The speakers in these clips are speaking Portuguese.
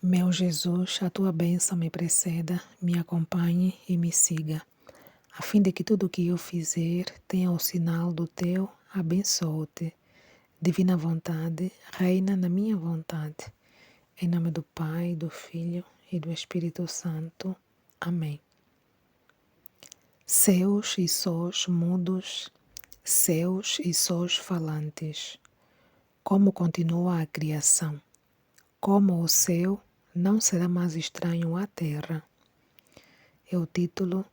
Meu Jesus, a tua bênção me preceda, me acompanhe e me siga, a fim de que tudo o que eu fizer tenha o sinal do teu abençoo-te. Divina vontade, reina na minha vontade. Em nome do Pai, do Filho e do Espírito Santo. Amém. Céus e sós mudos, céus e sós falantes. Como continua a criação? Como o céu não será mais estranho à terra. É o título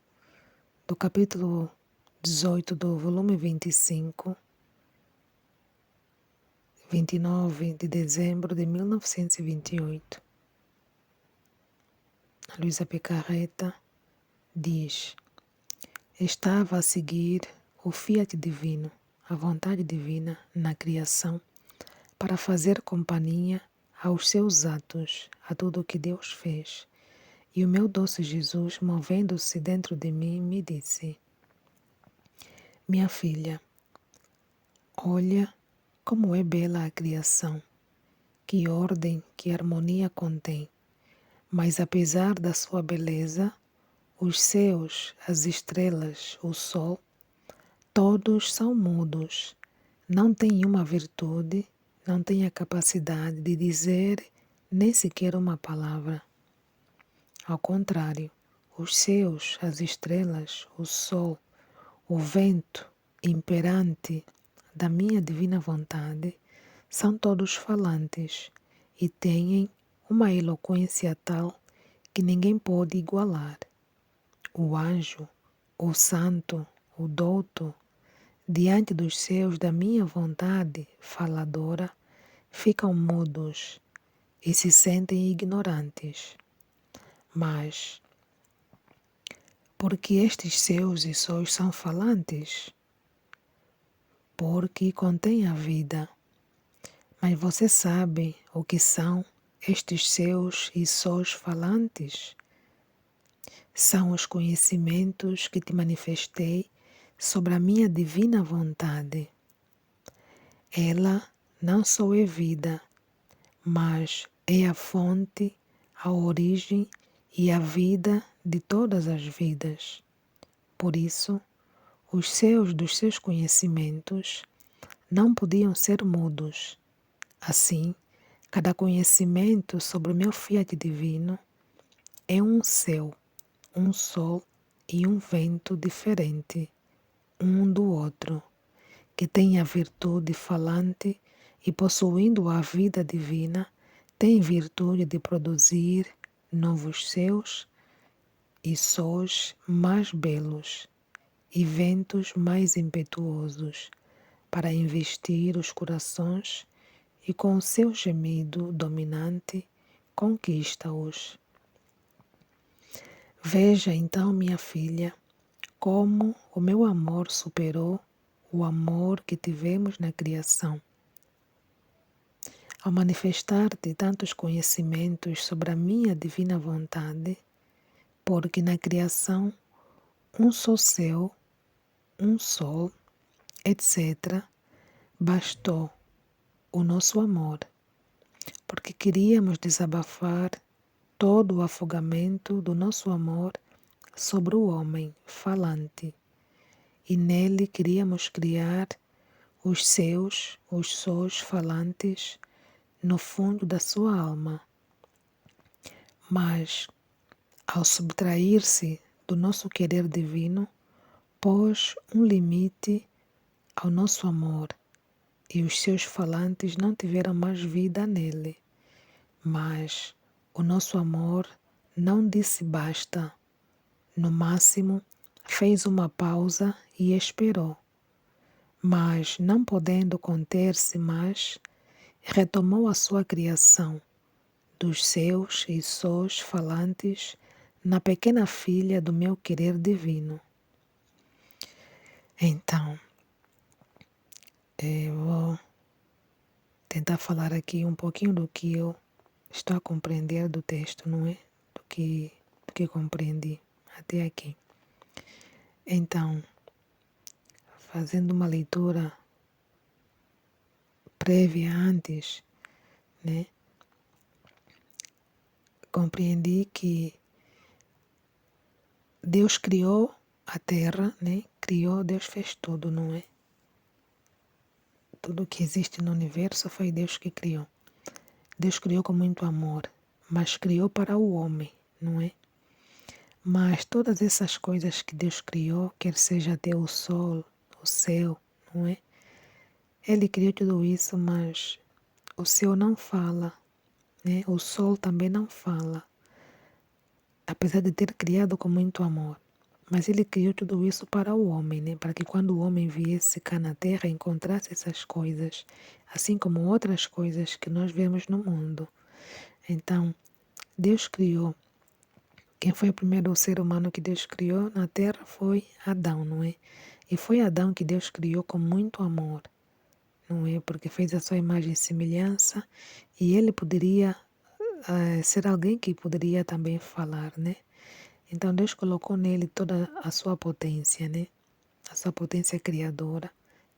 do capítulo 18 do volume 25, 29 de dezembro de 1928. A Luísa Picarreta diz: estava a seguir o fiat divino, a vontade divina na criação, para fazer companhia aos seus atos, a tudo o que Deus fez. E o meu doce Jesus, movendo-se dentro de mim, me disse: minha filha, olha como é bela a criação, que ordem, que harmonia contém. Mas apesar da sua beleza, os céus, as estrelas, o sol, todos são mudos, não têm uma virtude, não têm a capacidade de dizer nem sequer uma palavra. Ao contrário, os céus, as estrelas, o sol, o vento imperante da minha divina vontade são todos falantes e têm uma eloquência tal que ninguém pode igualar. O anjo, o santo, o douto, diante dos céus da minha vontade faladora, ficam mudos e se sentem ignorantes. Mas, porque estes céus e sóis são falantes? Porque contêm a vida. Mas você sabe o que são estes céus e sóis falantes? São os conhecimentos que te manifestei sobre a minha divina vontade. Ela não só é vida, mas é a fonte, a origem e a vida de todas as vidas. Por isso, os céus dos seus conhecimentos não podiam ser mudos. Assim, cada conhecimento sobre o meu fiat divino é um céu, um sol e um vento diferente, um do outro, que tem a virtude falante e, possuindo a vida divina, tem virtude de produzir novos céus e sóis mais belos e ventos mais impetuosos, para investir os corações e com o seu gemido dominante conquista-os. Veja então, minha filha, como o meu amor superou o amor que tivemos na criação. Ao manifestar-te tantos conhecimentos sobre a minha divina vontade, porque na criação um só céu, um sol, etc., bastou o nosso amor, porque queríamos desabafar todo o afogamento do nosso amor sobre o homem falante, e nele queríamos criar os seus, os sós falantes no fundo da sua alma. Mas, ao subtrair-se do nosso querer divino, pôs um limite ao nosso amor, e os seus falantes não tiveram mais vida nele. Mas o nosso amor não disse basta. No máximo, fez uma pausa e esperou. Mas, não podendo conter-se mais, retomou a sua criação dos céus e sós falantes na pequena filha do meu querer divino. Então, eu vou tentar falar aqui um pouquinho do que eu estou a compreender do texto, não é? Do que compreendi até aqui. Então, fazendo uma leitura prévia antes, né? compreendi que Deus criou a terra, né? Criou, Deus fez tudo, não é? Tudo que existe no universo foi Deus que criou. Deus criou com muito amor, mas criou para o homem, não é? Mas todas essas coisas que Deus criou, quer seja até o sol, o céu, não é? Ele criou tudo isso, mas o céu não fala, né? O sol também não fala, apesar de ter criado com muito amor. Mas ele criou tudo isso para o homem, né? Para que quando o homem viesse cá na terra encontrasse essas coisas, assim como outras coisas que nós vemos no mundo. Então, Deus criou. Quem foi o primeiro ser humano que Deus criou na terra foi Adão, não é? E foi Adão que Deus criou com muito amor, não é? Porque fez a sua imagem e semelhança e ele poderia ser alguém que poderia também falar, né? Então Deus colocou nele toda a sua potência, né? A sua potência criadora.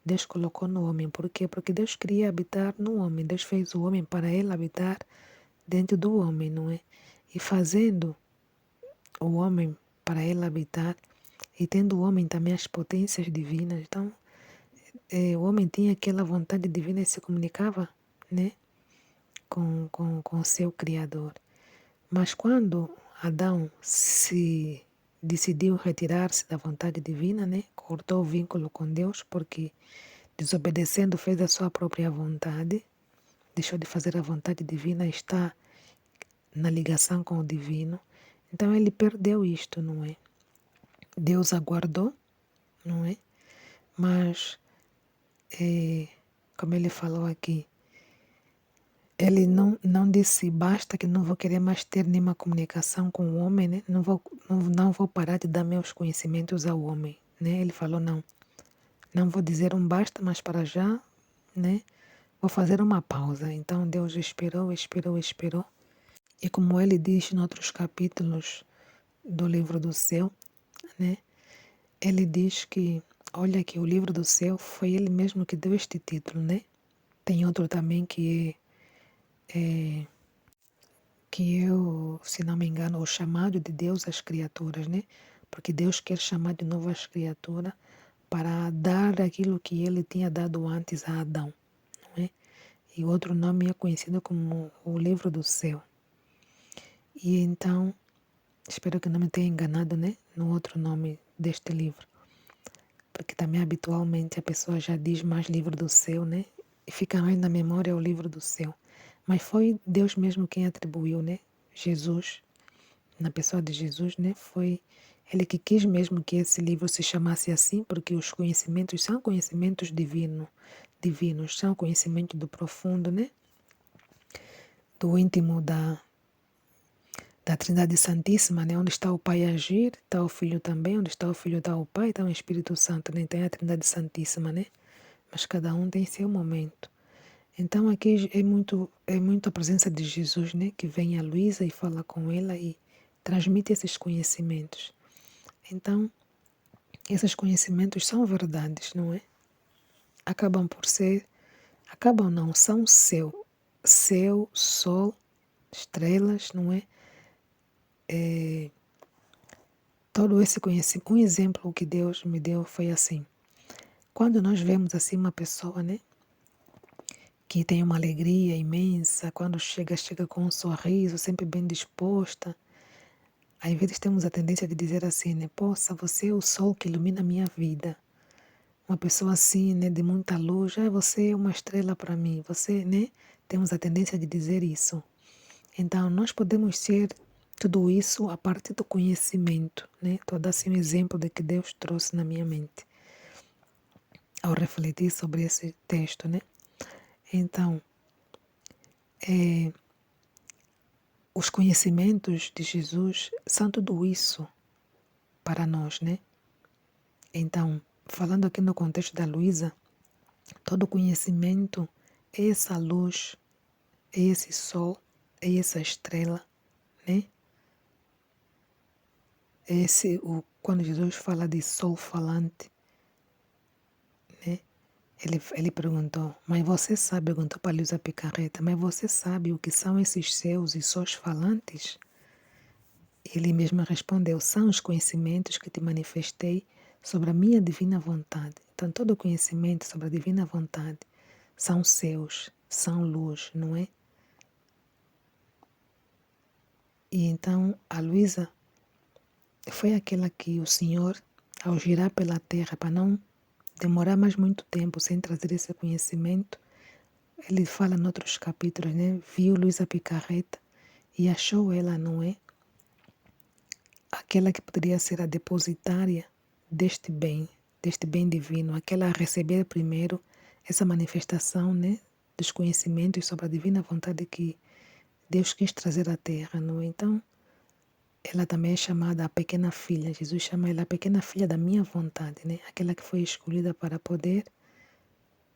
Deus colocou no homem. Por quê? Porque Deus queria habitar no homem. Deus fez o homem para ele habitar dentro do homem, não é? E fazendo o homem para ele habitar, e tendo o homem também as potências divinas, então o homem tinha aquela vontade divina e se comunicava, né, com o seu Criador. Mas quando Adão se decidiu retirar-se da vontade divina, né, cortou o vínculo com Deus, porque desobedecendo fez a sua própria vontade, deixou de fazer a vontade divina, está na ligação com o divino. Então ele perdeu isto, não é? Deus aguardou, não é? Mas, como ele falou aqui, ele não disse basta que não vou querer mais ter nenhuma comunicação com o homem, né? Não vou parar de dar meus conhecimentos ao homem, né? Ele falou não vou dizer um basta, mas para já, né? Vou fazer uma pausa. Então Deus esperou, esperou, esperou. E como ele diz em outros capítulos do livro do céu, né? Ele diz que, olha que o livro do céu foi ele mesmo que deu este título, né? Tem outro também que eu, se não me engano, o chamado de Deus às criaturas, né? Porque Deus quer chamar de novo as criaturas para dar aquilo que ele tinha dado antes a Adão, não é? E o outro nome é conhecido como o livro do céu. E então, espero que não me tenha enganado, né? No outro nome deste livro. Porque também habitualmente a pessoa já diz mais livro do céu, né? E fica mais na memória o livro do céu. Mas foi Deus mesmo quem atribuiu, né? Jesus, na pessoa de Jesus, né? Foi ele que quis mesmo que esse livro se chamasse assim, porque os conhecimentos são conhecimentos divinos, são conhecimento do profundo, né? Do íntimo da Trindade Santíssima, né? Onde está o Pai a agir, está o Filho também, onde está o Filho está o Pai, está o Espírito Santo, né? Tem a Trindade Santíssima, né? Mas cada um tem seu momento. Então aqui é muito a presença de Jesus, né? Que vem a Luísa e fala com ela e transmite esses conhecimentos. Então, esses conhecimentos são verdades, não é? Acabam por ser, acabam não, são céu, sol, estrelas, não é? Todo esse conhecimento, um exemplo que Deus me deu foi assim. Quando nós vemos assim uma pessoa, né, que tem uma alegria imensa, quando chega com um sorriso, sempre bem disposta, às vezes temos a tendência de dizer assim, né, poxa, você é o sol que ilumina a minha vida. Uma pessoa assim, né, de muita luz, você é uma estrela para mim, você, né, temos a tendência de dizer isso. Então, nós podemos ser tudo isso a partir do conhecimento, né? Estou a dar assim um exemplo de que Deus trouxe na minha mente ao refletir sobre esse texto, né? Então, os conhecimentos de Jesus são tudo isso para nós, né? Então, falando aqui no contexto da Luísa, todo conhecimento é essa luz, é esse sol, é essa estrela, né? Quando Jesus fala de sol falante, né? Ele perguntou, mas você sabe, perguntou para Luísa Picareta, mas você sabe o que são esses seus e sós falantes? Ele mesmo respondeu, são os conhecimentos que te manifestei sobre a minha divina vontade. Então, todo o conhecimento sobre a divina vontade são seus, são luz, não é? E então, a Luísa foi aquela que o Senhor, ao girar pela terra, para não demorar mais muito tempo sem trazer esse conhecimento, ele fala em outros capítulos, né? Viu Luísa Picareta e achou ela, não é? Aquela que poderia ser a depositária deste bem divino, aquela a receber primeiro essa manifestação, né? Dos conhecimentos sobre a divina vontade que Deus quis trazer à terra, não é? Então, ela também é chamada a pequena filha. Jesus chama ela a pequena filha da minha vontade, né? Aquela que foi escolhida para poder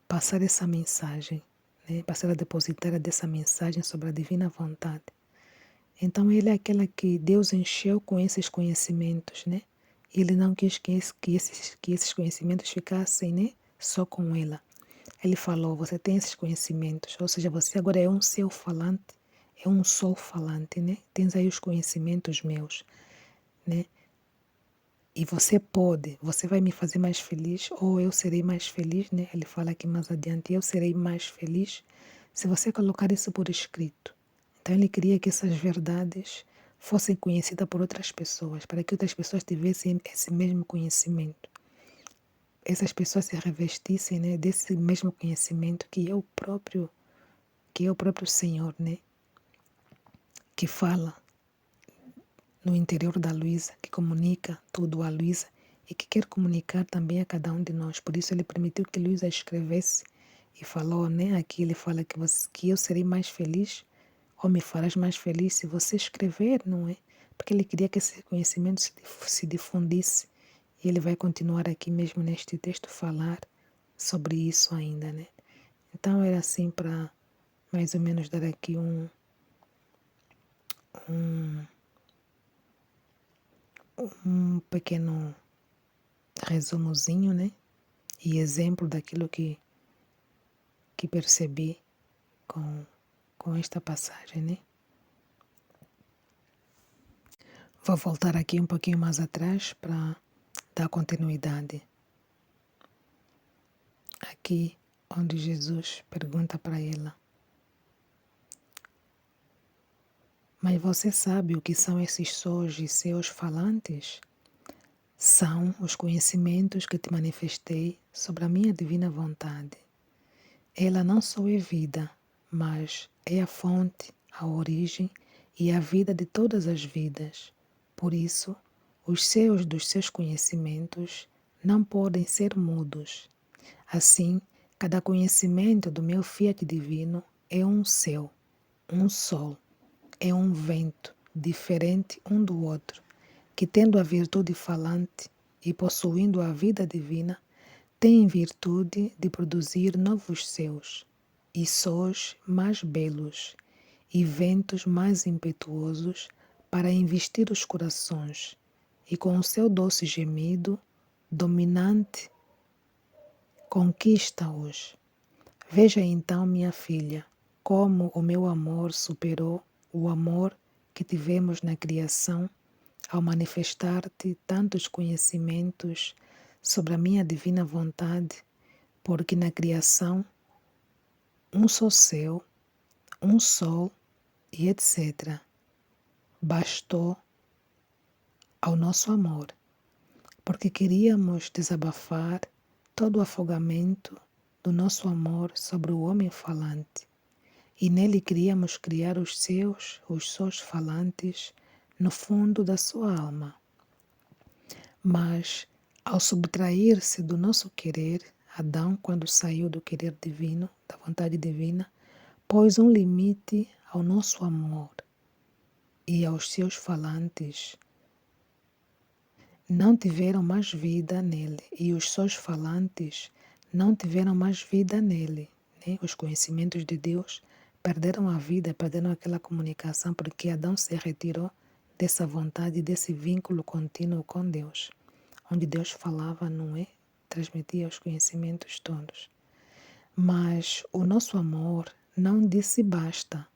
passar essa mensagem, né? Para ser a depositária dessa mensagem sobre a divina vontade. Então, ele é aquela que Deus encheu com esses conhecimentos, né? Ele não quis que esses conhecimentos ficassem, né? Só com ela. Ele falou, você tem esses conhecimentos, ou seja, você agora é um seu falante, é um sou falante, né? Tens aí os conhecimentos meus, né? E você vai me fazer mais feliz, ou eu serei mais feliz, né? Ele fala aqui mais adiante, eu serei mais feliz se você colocar isso por escrito. Então ele queria que essas verdades fossem conhecidas por outras pessoas, para que outras pessoas tivessem esse mesmo conhecimento. Essas pessoas se revestissem, né, desse mesmo conhecimento que é o próprio Senhor, né? Que fala no interior da Luísa, que comunica tudo à Luísa e que quer comunicar também a cada um de nós. Por isso ele permitiu que Luísa escrevesse e falou, né? Aqui ele fala que eu serei mais feliz ou me farás mais feliz se você escrever, não é? Porque ele queria que esse conhecimento se difundisse. E ele vai continuar aqui mesmo neste texto falar sobre isso ainda, né? Então era assim para mais ou menos dar aqui um pequeno resumozinho, né? E exemplo daquilo que percebi com esta passagem, né? Vou voltar aqui um pouquinho mais atrás para dar continuidade. Aqui onde Jesus pergunta para ela, mas você sabe o que são esses sós e seus falantes? São os conhecimentos que te manifestei sobre a minha divina vontade. Ela não só é vida, mas é a fonte, a origem e a vida de todas as vidas. Por isso, os seus dos seus conhecimentos não podem ser mudos. Assim, cada conhecimento do meu fiat divino é um céu, um sol, é um vento, diferente um do outro, que tendo a virtude falante e possuindo a vida divina, tem virtude de produzir novos céus, e sóis mais belos, e ventos mais impetuosos para investir os corações, e com o seu doce gemido, dominante, conquista-os. Veja então, minha filha, como o meu amor superou o amor que tivemos na criação ao manifestar-te tantos conhecimentos sobre a minha divina vontade, porque na criação um só céu, um sol e etc. bastou ao nosso amor, porque queríamos desabafar todo o afogamento do nosso amor sobre o homem falante, e nele queríamos criar os sós falantes, no fundo da sua alma. Mas, ao subtrair-se do nosso querer, Adão, quando saiu do querer divino, da vontade divina, pôs um limite ao nosso amor e aos seus falantes. Não tiveram mais vida nele, e os seus falantes não tiveram mais vida nele. Né? Os conhecimentos de Deus perderam a vida, perderam aquela comunicação, porque Adão se retirou dessa vontade, desse vínculo contínuo com Deus, onde Deus falava, não é? Transmitia os conhecimentos todos. Mas o nosso amor não disse basta.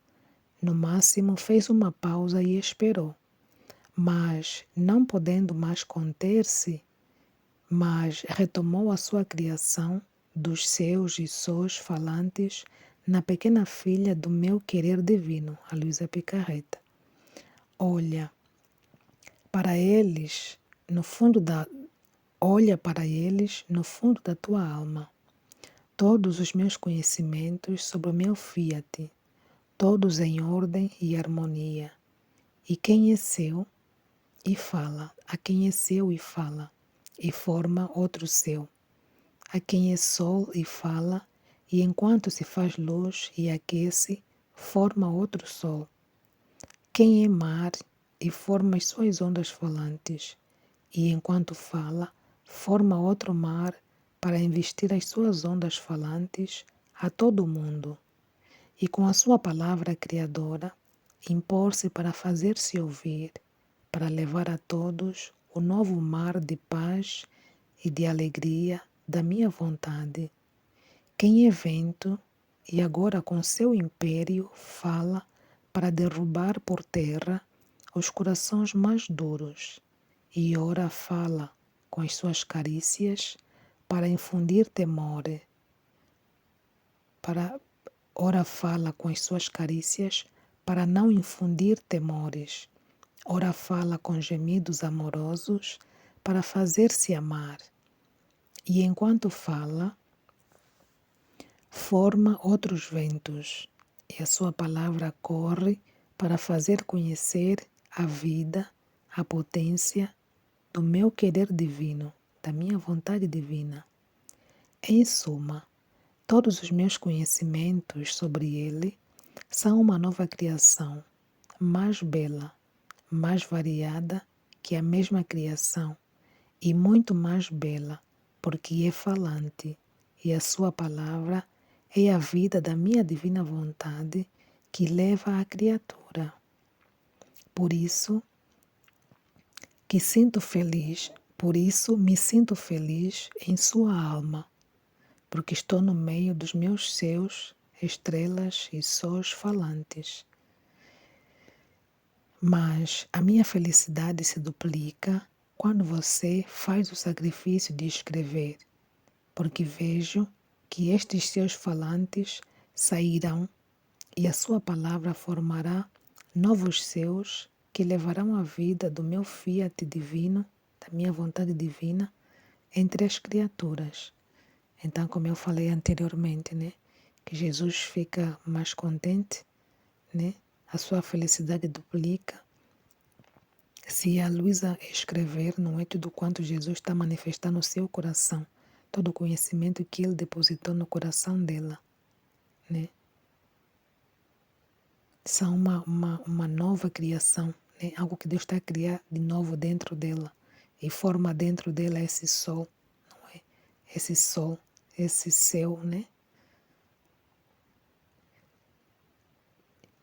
No máximo fez uma pausa e esperou. Mas, não podendo mais conter-se, mas retomou a sua criação dos seus e sós falantes na pequena filha do meu querer divino, a Luísa Picarreta. Olha para eles no fundo da olha para eles no fundo da tua alma. Todos os meus conhecimentos sobre o meu fiat, todos em ordem e harmonia. E quem é seu e fala, a quem é seu e fala, e forma outro seu. A quem é sol e fala, e enquanto se faz luz e aquece, forma outro sol. Quem é mar e forma as suas ondas falantes, e enquanto fala, forma outro mar para investir as suas ondas falantes a todo o mundo, e com a sua palavra criadora, impor-se para fazer-se ouvir, para levar a todos o novo mar de paz e de alegria da minha vontade. Quem é vento e agora com seu império fala para derrubar por terra os corações mais duros, e ora fala com as suas carícias para infundir temor, para ora fala com as suas carícias para não infundir temores, ora fala com gemidos amorosos para fazer-se amar, e enquanto fala, forma outros ventos, e a sua palavra corre para fazer conhecer a vida, a potência do meu querer divino, da minha vontade divina. Em suma, todos os meus conhecimentos sobre ele são uma nova criação, mais bela, mais variada que a mesma criação e muito mais bela, porque é falante, e a sua palavra é a vida da minha divina vontade que leva a criatura. Por isso por isso me sinto feliz em sua alma, porque estou no meio dos meus seus, estrelas e sós falantes. Mas a minha felicidade se duplica quando você faz o sacrifício de escrever, porque vejo que estes seus falantes sairão e a sua palavra formará novos seus que levarão a vida do meu fiat divino, da minha vontade divina, entre as criaturas. Então, como eu falei anteriormente, né, que Jesus fica mais contente, né, a sua felicidade duplica. Se a Luísa escrever, não é tudo quanto Jesus está manifestando no seu coração, todo o conhecimento que ele depositou no coração dela, né? São uma nova criação, né? Algo que Deus está a criar de novo dentro dela e forma dentro dela esse sol, não é? Esse sol, esse céu, né?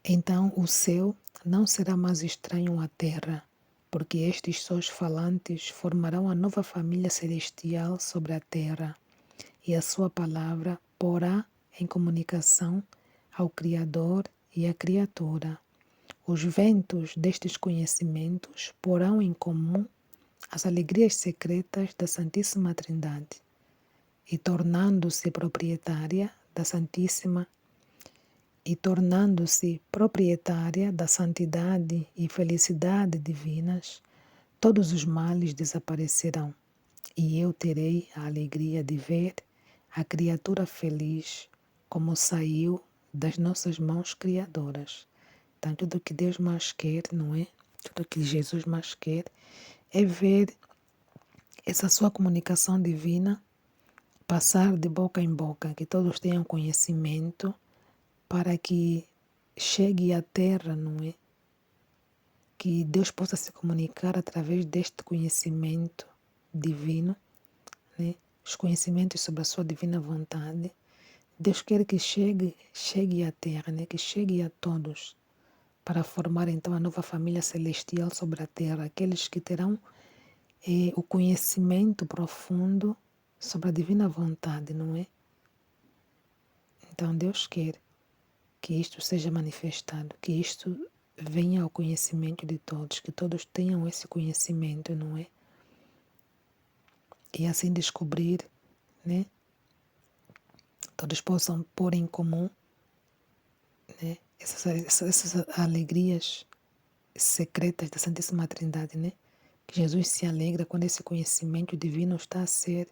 Então o céu não será mais estranho à terra, porque estes sós falantes formarão a nova família celestial sobre a terra, e a sua palavra porá em comunicação ao Criador e à criatura. Os ventos destes conhecimentos porão em comum as alegrias secretas da Santíssima Trindade, e tornando-se proprietária da santidade e felicidade divinas, todos os males desaparecerão, e eu terei a alegria de ver a criatura feliz como saiu das nossas mãos criadoras. Então, tudo que Deus mais quer, não é? Tudo que Jesus mais quer é ver essa sua comunicação divina passar de boca em boca, que todos tenham conhecimento para que chegue à terra, não é? Que Deus possa se comunicar através deste conhecimento divino, né? Os conhecimentos sobre a sua divina vontade. Deus quer que chegue à terra, né? Que chegue a todos, para formar então a nova família celestial sobre a terra, aqueles que terão o conhecimento profundo sobre a divina vontade, não é? Então Deus quer que isto seja manifestado, que isto venha ao conhecimento de todos, que todos tenham esse conhecimento, não é? E assim descobrir, né? Todos possam pôr em comum, né? Essas alegrias secretas da Santíssima Trindade, né? Que Jesus se alegra quando esse conhecimento divino está a ser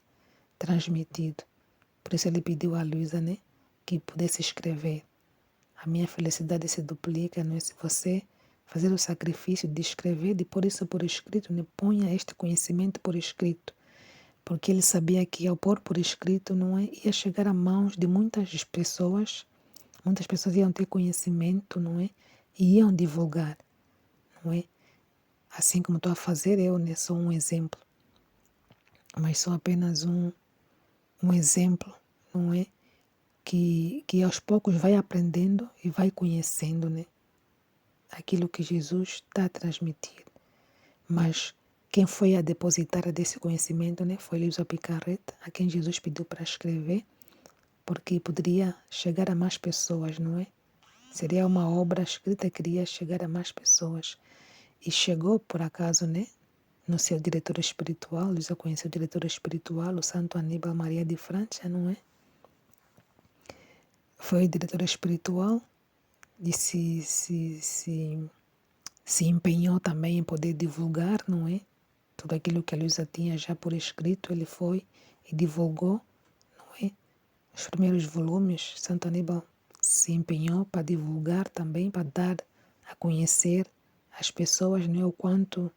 transmitido. Por isso ele pediu a Luísa, né? Que pudesse escrever. A minha felicidade se duplica, não é? Se você fazer o sacrifício de escrever, de pôr isso por escrito, né? Ponha este conhecimento por escrito. Porque ele sabia que ao pôr por escrito, não é? Ia chegar a mãos de muitas pessoas iam ter conhecimento, não é? E iam divulgar, não é? Assim como estou a fazer eu, né? Sou um exemplo. Mas sou apenas um exemplo, não é? Que aos poucos vai aprendendo e vai conhecendo, né? Aquilo que Jesus está a transmitir. Mas quem foi a depositária desse conhecimento, né? Foi Luísa Picarreta, a quem Jesus pediu para escrever, porque poderia chegar a mais pessoas, não é? Seria uma obra escrita que iria chegar a mais pessoas. E chegou, por acaso, né? No seu diretor espiritual, Luísa conheceu o diretor espiritual, o Santo Aníbal Maria de Francia, não é? Foi o diretor espiritual e se empenhou também em poder divulgar, não é? Tudo aquilo que a Luísa tinha já por escrito, ele foi e divulgou, não é? Os primeiros volumes, Santo Aníbal se empenhou para divulgar também, para dar a conhecer às pessoas, não é? O quanto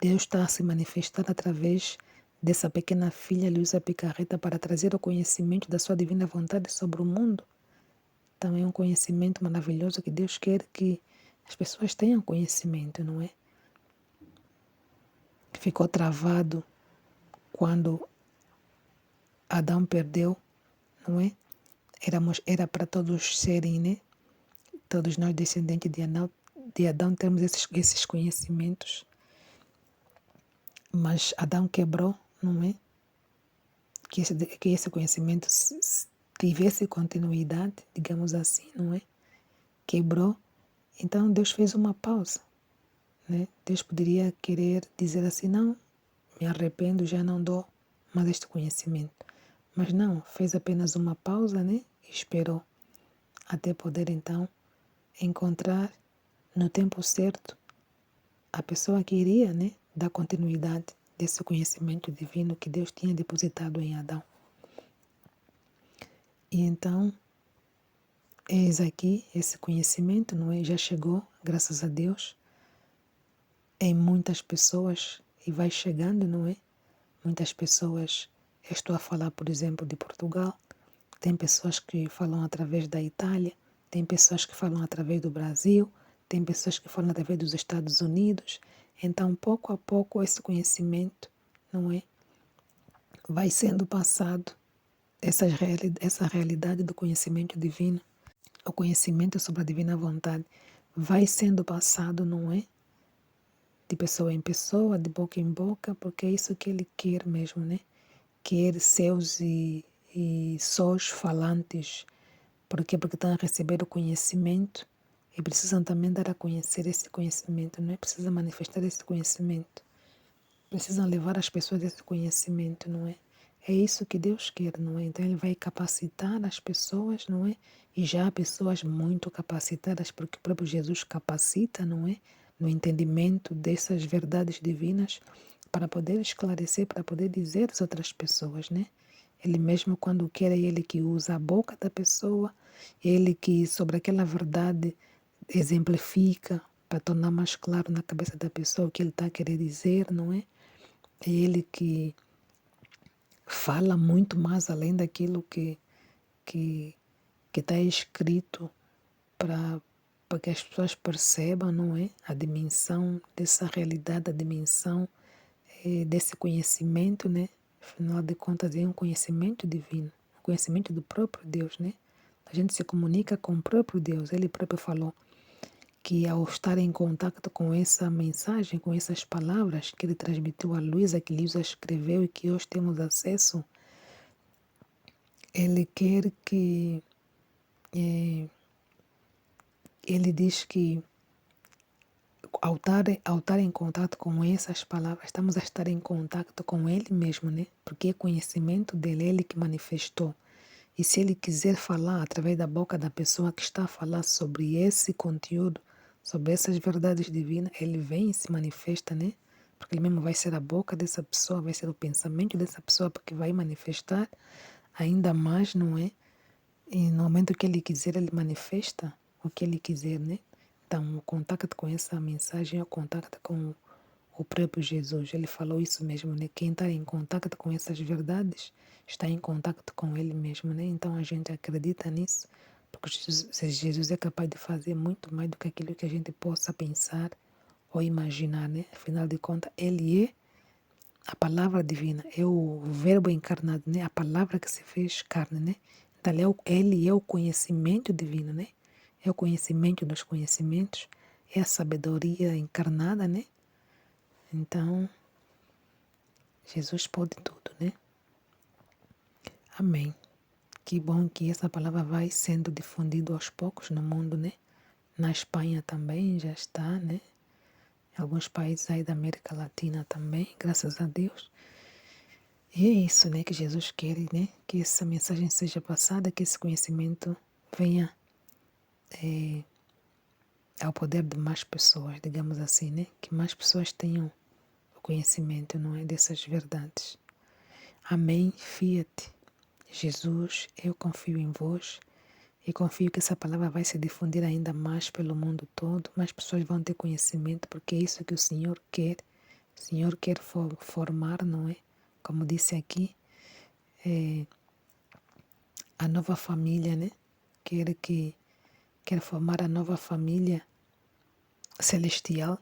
Deus está a se manifestar através dessa pequena filha Luísa Picarreta para trazer o conhecimento da sua divina vontade sobre o mundo. Também é um conhecimento maravilhoso que Deus quer que as pessoas tenham conhecimento, não é? Ficou travado quando Adão perdeu, não é? Era para todos serem, né? Todos nós descendentes de Adão temos esses conhecimentos. Mas Adão quebrou, não é? Que esse conhecimento tivesse continuidade, digamos assim, não é? Quebrou. Então Deus fez uma pausa, né? Deus poderia querer dizer assim, não, me arrependo, já não dou mais este conhecimento. Mas não, fez apenas uma pausa, né? E esperou até poder então encontrar no tempo certo a pessoa que iria, né, dar continuidade desse conhecimento divino que Deus tinha depositado em Adão. E então, eis aqui esse conhecimento, não é? Já chegou, graças a Deus, em muitas pessoas e vai chegando, não é? Muitas pessoas, eu estou a falar, por exemplo, de Portugal, tem pessoas que falam através da Itália, tem pessoas que falam através do Brasil, tem pessoas que falam através dos Estados Unidos. Então, pouco a pouco, esse conhecimento, não é? Vai sendo passado, essa realidade do conhecimento divino, o conhecimento sobre a divina vontade, vai sendo passado, não é? De pessoa em pessoa, de boca em boca, porque é isso que ele quer mesmo, né? Quer seus e sós falantes. Por quê? Porque estão a receber o conhecimento e precisam também dar a conhecer esse conhecimento, não é? Precisam manifestar esse conhecimento. Precisam levar as pessoas esse conhecimento, não é? É isso que Deus quer, não é? Então Ele vai capacitar as pessoas, não é? E já há pessoas muito capacitadas, porque o próprio Jesus capacita, não é? No entendimento dessas verdades divinas, para poder esclarecer, para poder dizer às outras pessoas, né? Ele mesmo quando quer, é Ele que usa a boca da pessoa, Ele que sobre aquela verdade exemplifica para tornar mais claro na cabeça da pessoa o que Ele está a querer dizer, não é? É Ele que fala muito mais além daquilo que está escrito para que as pessoas percebam, não é? A dimensão dessa realidade, a dimensão desse conhecimento, né? Afinal de contas, é um conhecimento divino, um conhecimento do próprio Deus, né? A gente se comunica com o próprio Deus. Ele próprio falou que ao estar em contato com essa mensagem, com essas palavras que ele transmitiu a Luísa, que Luísa escreveu e que hoje temos acesso, Ele quer que, ele diz que ao estar em contato com essas palavras, estamos a estar em contato com Ele mesmo, né? Porque é conhecimento dele, Ele que manifestou. E se Ele quiser falar através da boca da pessoa que está a falar sobre esse conteúdo, sobre essas verdades divinas, Ele vem e se manifesta, né? Porque Ele mesmo vai ser a boca dessa pessoa, vai ser o pensamento dessa pessoa, porque vai manifestar ainda mais, não é? E no momento que Ele quiser, Ele manifesta o que Ele quiser, né? Então, o contato com essa mensagem é o contato com o próprio Jesus. Ele falou isso mesmo, né? Quem está em contato com essas verdades está em contato com Ele mesmo, né? Então, a gente acredita nisso, porque Jesus é capaz de fazer muito mais do que aquilo que a gente possa pensar ou imaginar, né? Afinal de contas, Ele é a palavra divina, é o verbo encarnado, né? A palavra que se fez carne, né? Então, ele é o conhecimento divino, né? É o conhecimento dos conhecimentos, é a sabedoria encarnada, né? Então, Jesus pode tudo, né? Amém. Que bom que essa palavra vai sendo difundida aos poucos no mundo, né? Na Espanha também já está, né? Em alguns países aí da América Latina também, graças a Deus. E é isso, né, que Jesus quer, né? Que essa mensagem seja passada, que esse conhecimento venha ao poder de mais pessoas, digamos assim, né? Que mais pessoas tenham o conhecimento, não é, dessas verdades. Amém. Fiat. Jesus, eu confio em vós e confio que essa palavra vai se difundir ainda mais pelo mundo todo. Mais pessoas vão ter conhecimento, porque é isso que o Senhor quer. O Senhor quer formar, não é? Como disse aqui, a nova família, né? Quer formar a nova família celestial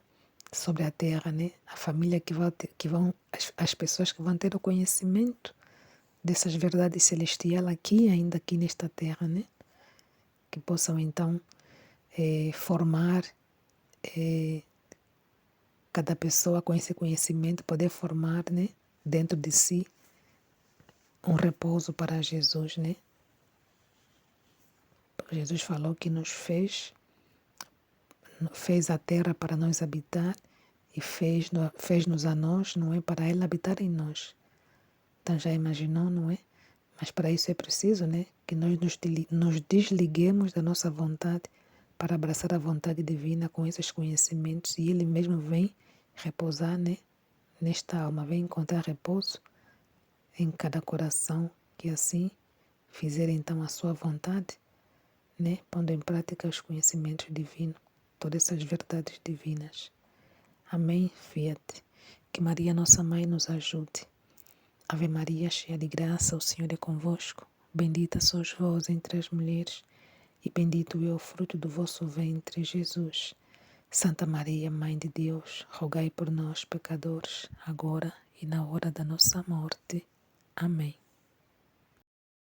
sobre a terra, né? A família as pessoas que vão ter o conhecimento dessas verdades celestiais aqui, ainda aqui nesta terra, né? Que possam então formar cada pessoa com esse conhecimento, poder formar, né? Dentro de si um repouso para Jesus, né? Porque Jesus falou que nos fez a terra para nós habitar e fez-nos a nós, não é? Para Ele habitar em nós. Então já imaginou, não é? Mas para isso é preciso, né? Que nós nos desliguemos da nossa vontade para abraçar a vontade divina com esses conhecimentos e Ele mesmo vem repousar, né? Nesta alma, vem encontrar repouso em cada coração que assim fizer então a sua vontade, né? Pondo em prática os conhecimentos divinos, todas essas verdades divinas. Amém, Fiat. Que Maria, nossa Mãe, nos ajude. Ave Maria, cheia de graça, o Senhor é convosco. Bendita sois vós entre as mulheres, e bendito é o fruto do vosso ventre, Jesus. Santa Maria, Mãe de Deus, rogai por nós, pecadores, agora e na hora da nossa morte. Amém.